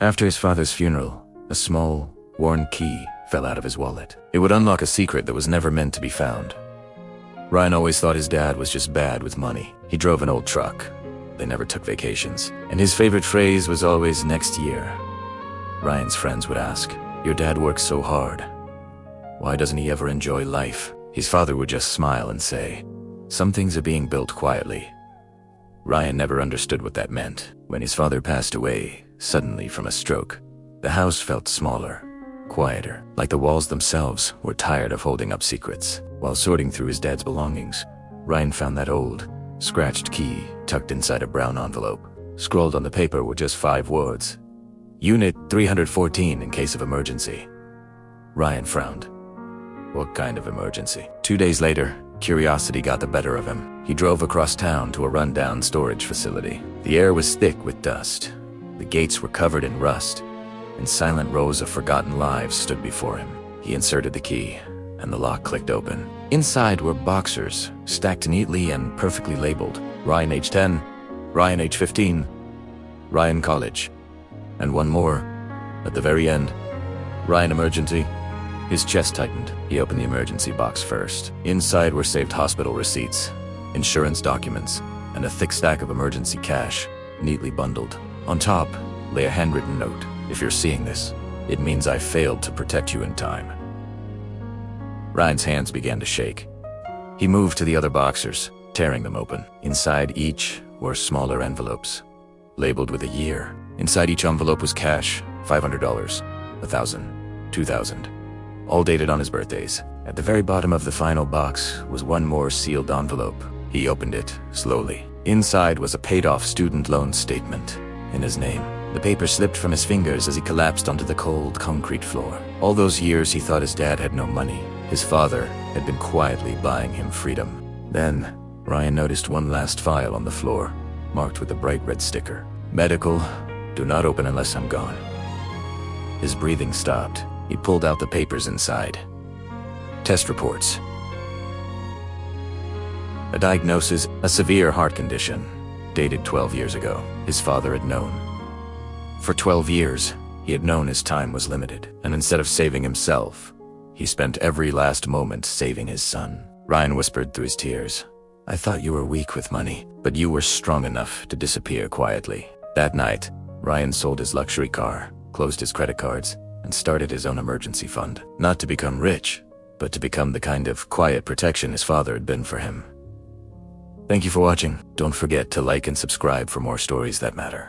After his father's funeral, a small, worn key fell out of his wallet. It would unlock a secret that was never meant to be found. Ryan always thought his dad was just bad with money. He drove an old truck. They never took vacations. And his favorite phrase was always next year. Ryan's friends would ask, "Your dad works so hard. Why doesn't he ever enjoy life?" His father would just smile and say, "Some things are being built quietly." Ryan never understood what that meant. When his father passed away, suddenly from a stroke, the house felt smaller, quieter, like the walls themselves were tired of holding up secrets. While sorting through his dad's belongings, Ryan found that old, scratched key tucked inside a brown envelope. Scrawled on the paper were just 5 words. Unit 314 in case of emergency. Ryan frowned. What kind of emergency? 2 days later, curiosity got the better of him. He drove across town to a rundown storage facility. The air was thick with dust. The gates were covered in rust, and silent rows of forgotten lives stood before him. He inserted the key, and the lock clicked open. Inside were boxers, stacked neatly and perfectly labeled. Ryan age 10, Ryan age 15, Ryan college. And one more, at the very end, Ryan emergency. His chest tightened. He opened the emergency box first. Inside were saved hospital receipts, insurance documents, and a thick stack of emergency cash, neatly bundled. On top lay a handwritten note. "If you're seeing this, it means I failed to protect you in time." Ryan's hands began to shake. He moved to the other boxers, tearing them open. Inside each were smaller envelopes, labeled with a year. Inside each envelope was cash, $500, $1,000, $2,000, all dated on his birthdays. At the very bottom of the final box was one more sealed envelope. He opened it slowly. Inside was a paid-off student loan statement in his name. The paper slipped from his fingers as he collapsed onto the cold concrete floor. All those years he thought his dad had no money. His father had been quietly buying him freedom. Then, Ryan noticed one last file on the floor, marked with a bright red sticker. "Medical, do not open unless I'm gone." His breathing stopped. He pulled out the papers inside. Test reports. A diagnosis, a severe heart condition, dated 12 years ago. His father had known. For 12 years, he had known his time was limited, and instead of saving himself, he spent every last moment saving his son. Ryan whispered through his tears, "I thought you were weak with money, but you were strong enough to disappear quietly." That night, Ryan sold his luxury car, closed his credit cards, and started his own emergency fund. Not to become rich, but to become the kind of quiet protection his father had been for him. Thank you for watching. Don't forget to like and subscribe for more stories that matter.